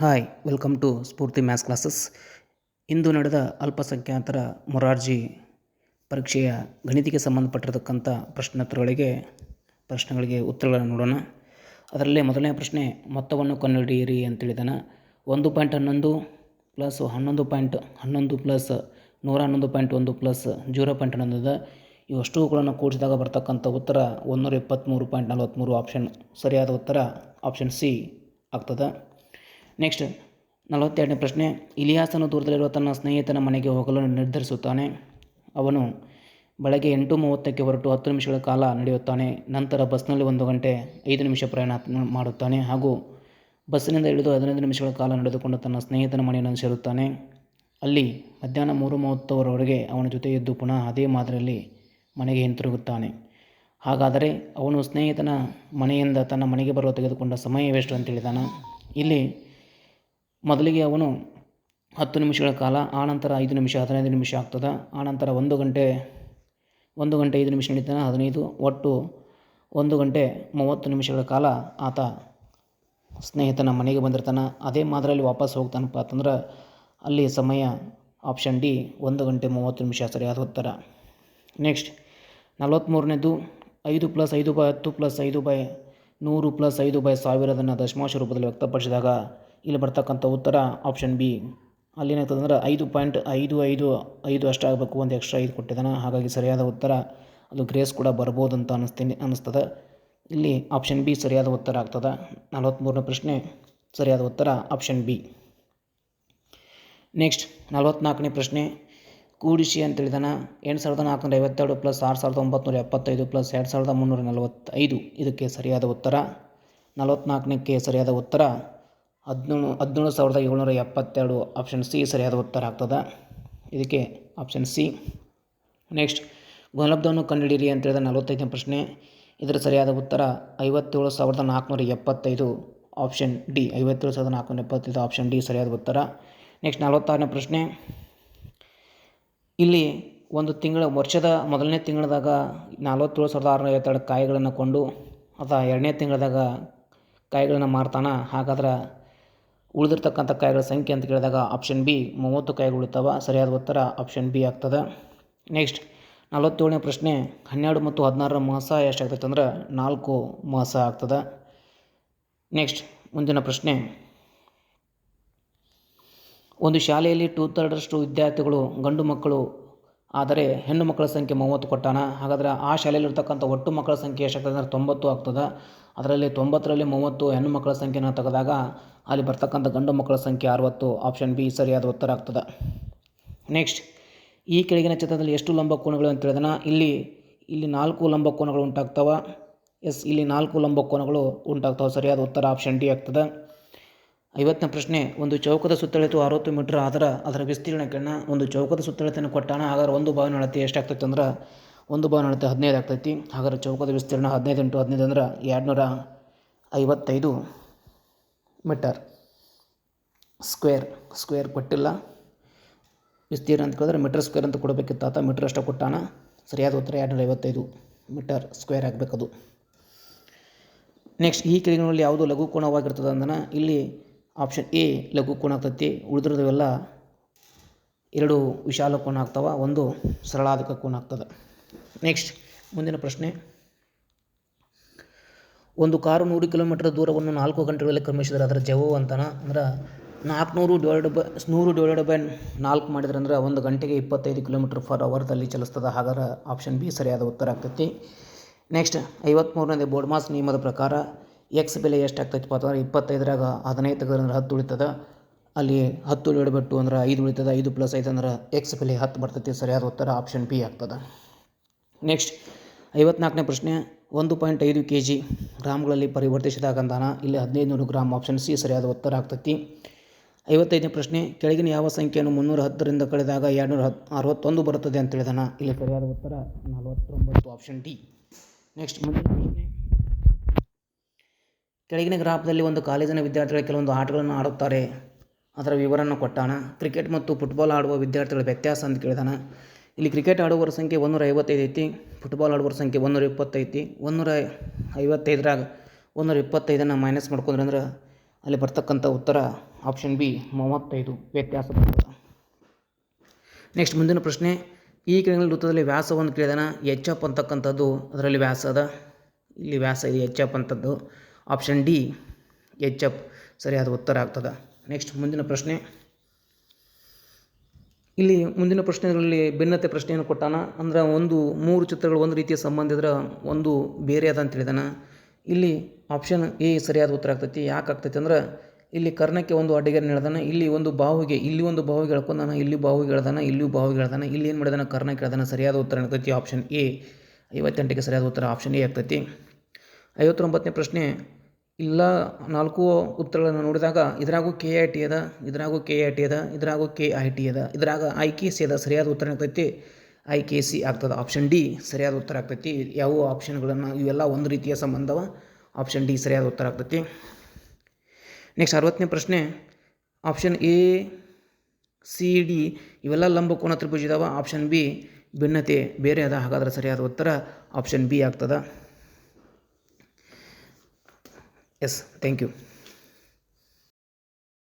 Hi welcome to Spoorthi maths classes. ಇಂದು ನಡೆದ ಅಲ್ಪಸಂಖ್ಯಾತರ ಮೊರಾರ್ಜಿ ಪರೀಕ್ಷೆಯ ಗಣಿತಕ್ಕೆ ಸಂಬಂಧಪಟ್ಟಿರತಕ್ಕಂಥ ಪ್ರಶ್ನೆಗಳಿಗೆ ಉತ್ತರಗಳನ್ನು ನೋಡೋಣ. ಅದರಲ್ಲೇ ಮೊದಲನೇ ಪ್ರಶ್ನೆ, ಮೊತ್ತವನ್ನು ಕಂಡುಹಿಡಿಯಿರಿ ಅಂತೇಳಿದಾನೆ. 1.11 ಪ್ಲಸ್ 11.11 ಪ್ಲಸ್ 111.1 ಪ್ಲಸ್ 0.11 ಇವಷ್ಟುಗಳನ್ನು ಕೂಡಿಸಿದಾಗ ಬರ್ತಕ್ಕಂಥ ಉತ್ತರ 123.43. ಆಪ್ಷನ್ ಸರಿಯಾದ ಉತ್ತರ ಆಪ್ಷನ್ ಸಿ ಆಗ್ತದೆ. ನೆಕ್ಸ್ಟ್ 42ನೇ ಪ್ರಶ್ನೆ, ಇಲಿಯಾಸನು ದೂರದಲ್ಲಿರುವ ತನ್ನ ಸ್ನೇಹಿತನ ಮನೆಗೆ ಹೋಗಲು ನಿರ್ಧರಿಸುತ್ತಾನೆ. ಅವನು ಬೆಳಗ್ಗೆ 8:30ಕ್ಕೆ ಹೊರಟು 10 ನಿಮಿಷಗಳ ಕಾಲ ನಡೆಯುತ್ತಾನೆ. ನಂತರ ಬಸ್ನಲ್ಲಿ 1 ಗಂಟೆ 5 ನಿಮಿಷ ಪ್ರಯಾಣ ಮಾಡುತ್ತಾನೆ ಹಾಗೂ ಬಸ್ಸಿನಿಂದ ಇಳಿದು 15 ನಿಮಿಷಗಳ ಕಾಲ ನಡೆದುಕೊಂಡು ತನ್ನ ಸ್ನೇಹಿತನ ಮನೆಯನ್ನು ಸೇರುತ್ತಾನೆ. ಅಲ್ಲಿ ಮಧ್ಯಾಹ್ನ 3:30ವರೆಗೆ ಅವನ ಜೊತೆ ಇದ್ದು ಪುನಃ ಅದೇ ಮಾದರಿಯಲ್ಲಿ ಮನೆಗೆ ಹಿಂತಿರುಗುತ್ತಾನೆ. ಹಾಗಾದರೆ ಅವನು ಸ್ನೇಹಿತನ ಮನೆಯಿಂದ ತನ್ನ ಮನೆಗೆ ಬರಲು ತೆಗೆದುಕೊಂಡ ಸಮಯವೆಷ್ಟು ಅಂತೇಳಿದಾನೆ. ಇಲ್ಲಿ ಮೊದಲಿಗೆ ಅವನು 10 ನಿಮಿಷಗಳ ಕಾಲ, ಆನಂತರ 5 ನಿಮಿಷ 15 ನಿಮಿಷ ಆಗ್ತದೆ, ಆನಂತರ 1 ಗಂಟೆ 5 ನಿಮಿಷ ನಡೀತಾನೆ, 15, ಒಟ್ಟು 1 ಗಂಟೆ 30 ನಿಮಿಷಗಳ ಕಾಲ ಆತ ಸ್ನೇಹಿತನ ಮನೆಗೆ ಬಂದಿರ್ತಾನೆ. ಅದೇ ಮಾದರಿಯಲ್ಲಿ ವಾಪಸ್ ಹೋಗ್ತಾನಪ್ಪ ಅಂತಂದ್ರೆ ಅಲ್ಲಿ ಸಮಯ ಆಪ್ಷನ್ ಡಿ 1 ಗಂಟೆ 30 ನಿಮಿಷ ಸರಿಯಾದ ಉತ್ತರ. ನೆಕ್ಸ್ಟ್ 43ನೇದು, 5 + 5/10 + 5/100 + 5/1000 ದಶಮಾಂಶ ರೂಪದಲ್ಲಿ ವ್ಯಕ್ತಪಡಿಸಿದಾಗ ಇಲ್ಲಿ ಬರ್ತಕ್ಕಂಥ ಉತ್ತರ ಆಪ್ಷನ್ ಬಿ. ಅಲ್ಲಿ ಏನಾಗ್ತದೆ ಅಂದರೆ 5.555 ಅಷ್ಟಾಗಬೇಕು, ಒಂದು ಎಕ್ಸ್ಟ್ರಾ 5 ಕೊಟ್ಟಿದ್ದಾನೆ. ಹಾಗಾಗಿ ಸರಿಯಾದ ಉತ್ತರ ಅದು ಗ್ರೇಸ್ ಕೂಡ ಬರ್ಬೋದು ಅಂತ ಅನ್ನಿಸ್ತದೆ. ಇಲ್ಲಿ ಆಪ್ಷನ್ ಬಿ ಸರಿಯಾದ ಉತ್ತರ ಆಗ್ತದೆ. 43ನೇ ಪ್ರಶ್ನೆ ಸರಿಯಾದ ಉತ್ತರ ಆಪ್ಷನ್ ಬಿ. ನೆಕ್ಸ್ಟ್ 44ನೇ ಪ್ರಶ್ನೆ, ಕೂಡಿಸಿ ಅಂತೇಳಿದಾನೆ. 8452 + 6975 + 2345 ಇದಕ್ಕೆ ಸರಿಯಾದ ಉತ್ತರ. 44ನೇಕ್ಕೆ ಸರಿಯಾದ ಉತ್ತರ 17,772 ಆಪ್ಷನ್ ಸಿ ಸರಿಯಾದ ಉತ್ತರ ಆಗ್ತದೆ. ಇದಕ್ಕೆ ಆಪ್ಷನ್ ಸಿ. ನೆಕ್ಸ್ಟ್ ಗುಣಲಬ್ಧವನ್ನು ಕಂಡುಹಿಡಿಯಿರಿ ಅಂತೇಳಿದ 45ನೇ ಪ್ರಶ್ನೆ. ಇದರ ಸರಿಯಾದ ಉತ್ತರ 57,475 ಆಪ್ಷನ್ ಡಿ. 57,475 ಆಪ್ಷನ್ ಡಿ ಸರಿಯಾದ ಉತ್ತರ. ನೆಕ್ಸ್ಟ್ 46ನೇ ಪ್ರಶ್ನೆ, ಇಲ್ಲಿ ಒಂದು ವರ್ಷದ ಮೊದಲನೇ ತಿಂಗಳದಾಗ 47,652 ಕಾಯಿಗಳನ್ನು ಕೊಂಡು ಅಥವಾ 2ನೇ ತಿಂಗಳದಾಗ ಕಾಯಿಗಳನ್ನು ಮಾರ್ತಾನೆ. ಹಾಗಾದ್ರೆ ಉಳಿದಿರ್ತಕ್ಕಂಥ ಕಾಯಿಗಳ ಸಂಖ್ಯೆ ಅಂತ ಕೇಳಿದಾಗ ಆಪ್ಷನ್ ಬಿ 30 ಕಾಯಿಗಳು ಉಳಿತಾವ. ಸರಿಯಾದ ಉತ್ತರ ಆಪ್ಷನ್ ಬಿ ಆಗ್ತದೆ. ನೆಕ್ಸ್ಟ್ 47ನೇ ಪ್ರಶ್ನೆ, 12 ಮತ್ತು 16ರ ಮಾಸ ಎಷ್ಟಾಗ್ತೈತೆ ಅಂದ್ರೆ 4 ಮಾಸ ಆಗ್ತದೆ. ನೆಕ್ಸ್ಟ್ ಮುಂದಿನ ಪ್ರಶ್ನೆ, ಒಂದು ಶಾಲೆಯಲ್ಲಿ 2/3 ವಿದ್ಯಾರ್ಥಿಗಳು ಗಂಡು ಮಕ್ಕಳು ಆದರೆ ಹೆಣ್ಣು ಮಕ್ಕಳ ಸಂಖ್ಯೆ 30 ಕೊಟ್ಟಾನ. ಹಾಗಾದರೆ ಆ ಶಾಲೆಯಲ್ಲಿರ್ತಕ್ಕಂಥ ಒಟ್ಟು ಮಕ್ಕಳ ಸಂಖ್ಯೆ ಎಷ್ಟಾಗ್ತದೆ ಅಂದರೆ 90 ಆಗ್ತದೆ. ಅದರಲ್ಲಿ 90ರಲ್ಲಿ 30 ಹೆಣ್ಣು ಮಕ್ಕಳ ಸಂಖ್ಯೆನ ತೆಗೆದಾಗ ಅಲ್ಲಿ ಬರ್ತಕ್ಕಂಥ ಗಂಡು ಮಕ್ಕಳ ಸಂಖ್ಯೆ 60. ಆಪ್ಷನ್ ಬಿ ಸರಿಯಾದ ಉತ್ತರ ಆಗ್ತದೆ. ನೆಕ್ಸ್ಟ್, ಈ ಕೆಳಗಿನ ಚಿತ್ರದಲ್ಲಿ ಎಷ್ಟು ಲಂಬಕೋನಗಳು ಅಂತ ಹೇಳಿದಾನೆ. ಇಲ್ಲಿ 4 ಲಂಬಕೋನಗಳು ಉಂಟಾಗ್ತವೆ. ಇಲ್ಲಿ 4 ಲಂಬಕೋನಗಳು ಉಂಟಾಗ್ತವೆ. ಸರಿಯಾದ ಉತ್ತರ ಆಪ್ಷನ್ ಡಿ ಆಗ್ತದೆ. 50ನೇ ಪ್ರಶ್ನೆ, ಒಂದು ಚೌಕದ ಸುತ್ತಳತೆ 60 ಮೀಟರ್ ಆದರೆ ಅದರ ವಿಸ್ತೀರ್ಣಕ್ಕೆ ಒಂದು ಚೌಕದ ಸುತ್ತಳತೆಯನ್ನು ಕೊಟ್ಟಾನ. ಹಾಗಾದ್ರೆ ಒಂದು ಬಾವಿನ ಅಳತೆ ಎಷ್ಟಾಗ್ತೈತೆ ಅಂದ್ರೆ ಒಂದು ಬಾವಿನ ಅಳತೆ 15 ಆಗ್ತೈತಿ. ಹಾಗಾದ್ರೆ ಚೌಕದ ವಿಸ್ತೀರ್ಣ 15 × 15 ಅಂದ್ರೆ 255 ಮೀಟರ್. ಸ್ಕ್ವೇರ್ ಕೊಟ್ಟಿಲ್ಲ, ವಿಸ್ತೀರ್ಣ ಅಂತ ಕೇಳಿದ್ರೆ ಮೀಟರ್ ಸ್ಕ್ವೇರ್ ಅಂತ ಕೊಡಬೇಕಿತ್ತು. ಆತ ಮೀಟರ್ ಅಷ್ಟೇ ಕೊಟ್ಟಾನ. ಸರಿಯಾದ ಉತ್ತರ 255 ಮೀಟರ್ ಸ್ಕ್ವೇರ್ ಆಗಬೇಕದು. ನೆಕ್ಸ್ಟ್, ಈ ಕೆಳಗಿನಲ್ಲಿ ಯಾವುದು ಲಘು ಕೋನವಾಗಿರ್ತದೆ ಅಂದ್ರೆ ಇಲ್ಲಿ ಆಪ್ಷನ್ ಎ ಲಘು ಕೋನ ಆಗ್ತೈತಿ. ಉಳಿದಿರೋದವೆಲ್ಲ 2 ವಿಶಾಲ ಕೋನ ಆಗ್ತವೆ, 1 ಸರಳಾಧಿಕ ಕೋನ ಆಗ್ತದೆ. ನೆಕ್ಸ್ಟ್ ಮುಂದಿನ ಪ್ರಶ್ನೆ, ಒಂದು ಕಾರು 100 ಕಿಲೋಮೀಟರ್ ದೂರವನ್ನು 4 ಗಂಟೆಗಳಲ್ಲಿ ಕ್ರಮಿಸಿದರೆ ಅದರ ಜವವು ಅಂತಾನೆ. ಅಂದ್ರೆ 400/4 ಮಾಡಿದ್ರೆ ಅಂದ್ರೆ 1 ಗಂಟೆಗೆ 25 km/h ಚಲಿಸ್ತದೆ. ಹಾಗಾದ್ರೆ ಆಪ್ಷನ್ ಬಿ ಸರಿಯಾದ ಉತ್ತರ ಆಗ್ತೈತಿ. ನೆಕ್ಸ್ಟ್ 53ನೇ ಬೋರ್ಡ್ಮಾಸ್ ನಿಯಮದ ಪ್ರಕಾರ ಎಕ್ಸ್ ಬೆಲೆ ಎಷ್ಟಾಗ್ತೈತಪ್ಪ ಅಂತಂದ್ರೆ 25ರಾಗ 15 ತೆಗೆದ್ರೆ 10 ಉಳಿತದೆ. ಅಲ್ಲಿ 10 ಅಂದ್ರೆ 5 ಉಳಿತದೆ. 5 + 5 ಅಂದ್ರೆ ಎಕ್ಸ್ ಬೆಲೆ 10 ಬರ್ತೈತಿ. ಸರಿಯಾದ ಉತ್ತರ ಆಪ್ಷನ್ ಬಿ ಆಗ್ತದೆ. ನೆಕ್ಸ್ಟ್ 54ನೇ ಪ್ರಶ್ನೆ, 1.5 kg ಗ್ರಾಮ್ಗಳಲ್ಲಿ ಪರಿವರ್ತಿಸಿದಾಗ ಅಂತಾನ. ಇಲ್ಲಿ 1500 ಗ್ರಾಮ್. ಆಪ್ಷನ್ ಸಿ ಸರಿಯಾದ ಉತ್ತರ ಆಗ್ತೈತಿ. 55ನೇ ಪ್ರಶ್ನೆ, ಕೆಳಗಿನ ಯಾವ ಸಂಖ್ಯೆಯನ್ನು 310ರಿಂದ ಕಳೆದಾಗ 261 ಬರುತ್ತದೆ ಅಂತ ಹೇಳಿದಾನ. ಇಲ್ಲಿ ಸರಿಯಾದ ಉತ್ತರ 49. Option D. ನೆಕ್ಸ್ಟ್ ಮುಂದಿನ ಪ್ರಶ್ನೆ, ಕೆಳಗಿನ ಗ್ರಾಫ್ದಲ್ಲಿ ಒಂದು ಕಾಲೇಜಿನ ವಿದ್ಯಾರ್ಥಿಗಳು ಕೆಲವೊಂದು ಆಟಗಳನ್ನು ಆಡುತ್ತಾರೆ, ಅದರ ವಿವರನ್ನು ಕೊಟ್ಟಾನ. ಕ್ರಿಕೆಟ್ ಮತ್ತು ಫುಟ್ಬಾಲ್ ಆಡುವ ವಿದ್ಯಾರ್ಥಿಗಳ ವ್ಯತ್ಯಾಸ ಅಂತ ಕೇಳಿದಾನ. ಇಲ್ಲಿ ಕ್ರಿಕೆಟ್ ಆಡುವವರ ಸಂಖ್ಯೆ 155 ಐತಿ, ಫುಟ್ಬಾಲ್ ಆಡುವವರ ಸಂಖ್ಯೆ 120 ಐತಿ. 155ರಾಗ 125 ಮೈನಸ್ ಮಾಡ್ಕೊಂಡ್ರೆ ಅಂದ್ರೆ ಅಲ್ಲಿ ಬರ್ತಕ್ಕಂಥ ಉತ್ತರ ಆಪ್ಷನ್ ಬಿ 35 ವ್ಯತ್ಯಾಸ ಬರ್ತದೆ. ನೆಕ್ಸ್ಟ್ ಮುಂದಿನ ಪ್ರಶ್ನೆ, ಈ ಕೆಳಗಿನ ವೃತ್ತದಲ್ಲಿ ವ್ಯಾಸವನ್ನು ಕೇಳಿದಾನ. ಎಚ್ ಅಪ್ ಅಂತಕ್ಕಂಥದ್ದು ಅದರಲ್ಲಿ ವ್ಯಾಸ ಅದ, ಇಲ್ಲಿ ವ್ಯಾಸ ಇದೆ ಎಚ್ ಅಪ್ ಅಂತದ್ದು. ಆಪ್ಷನ್ ಡಿ ಎಚ್ ಅಪ್ ಸರಿಯಾದ ಉತ್ತರ ಆಗ್ತದೆ. ನೆಕ್ಸ್ಟ್ ಮುಂದಿನ ಪ್ರಶ್ನೆ, ಇಲ್ಲಿ ಮುಂದಿನ ಪ್ರಶ್ನೆಗಳಲ್ಲಿ ಭಿನ್ನತೆ ಪ್ರಶ್ನೆಯನ್ನು ಕೊಟ್ಟಾನ. ಅಂದ್ರೆ ಒಂದು 3 ಚಿತ್ರಗಳು ಒಂದು ರೀತಿಯ ಸಂಬಂಧ ಇದ್ರೆ ಒಂದು ಬೇರೆ ಅದ ಅಂತ ಹೇಳಿದಾನ. ಇಲ್ಲಿ ಆಪ್ಷನ್ ಎ ಸರಿಯಾದ ಉತ್ತರ ಆಗ್ತೈತಿ. ಯಾಕೆ ಆಗ್ತೈತಿ ಅಂದ್ರೆ ಇಲ್ಲಿ ಕರ್ಣಕ್ಕೆ ಒಂದು ಅಡ್ಡಗೆರೆ ಹೇಳ್ದಾನ, ಇಲ್ಲಿ ಒಂದು ಬಾಹುಗೆ, ಇಲ್ಲಿ ಒಂದು ಬಾಹುಗೆ ಹೇಳ್ಕೊಂಡಾನ, ಇಲ್ಲಿ ಬಾಹುಗೆ ಹೇಳ್ದಾನ, ಇಲ್ಲಿಯೂ ಬಾಹುಗೆ ಹೇಳ್ದಾನ, ಇಲ್ಲಿ ಏನು ಮಾಡಿದಾನ ಕರ್ಣಕ್ಕೆ ಹೇಳ್ದಾನ. ಸರಿಯಾದ ಉತ್ತರ ಆಗ್ತೈತಿ ಆಪ್ಷನ್ ಎ. 58ಕ್ಕೆ ಸರಿಯಾದ ಉತ್ತರ ಆಪ್ಷನ್ ಎ ಆಗ್ತೈತಿ. 59ನೇ ಪ್ರಶ್ನೆ, ಇಲ್ಲ 4 ಉತ್ತರಗಳನ್ನು ನೋಡಿದಾಗ ಇದ್ರಾಗೂ ಕೆ ಐ ಟಿ ಅದ, ಇದ್ರಾಗೂ ಕೆ ಐ ಟಿ ಅದ, ಇದ್ರಾಗೂ ಕೆ ಐ ಟಿ ಅದ, ಇದ್ರಾಗ ಐ ಕೆ ಸಿ ಅದ. ಸರಿಯಾದ ಉತ್ತರ ಆಗ್ತೈತಿ ಐ ಕೆ ಸಿ ಆಗ್ತದೆ. ಆಪ್ಷನ್ ಡಿ ಸರಿಯಾದ ಉತ್ತರ ಆಗ್ತೈತಿ. ಯಾವ ಆಪ್ಷನ್ಗಳನ್ನು ಇವೆಲ್ಲ ಒಂದು ರೀತಿಯ ಸಂಬಂಧವ. ಆಪ್ಷನ್ ಡಿ ಸರಿಯಾದ ಉತ್ತರ ಆಗ್ತೈತಿ. ನೆಕ್ಸ್ಟ್ 60ನೇ ಪ್ರಶ್ನೆ, ಆಪ್ಷನ್ ಎ ಸಿ ಡಿ ಇವೆಲ್ಲ ಲಂಬಕೋನ ತ್ರಿಭುಜ ಇದಾವ. ಆಪ್ಷನ್ ಬಿ ಭಿನ್ನತೆ ಬೇರೆ ಅದ. ಹಾಗಾದ್ರೆ ಸರಿಯಾದ ಉತ್ತರ ಆಪ್ಷನ್ ಬಿ ಆಗ್ತದೆ. Yes, thank you.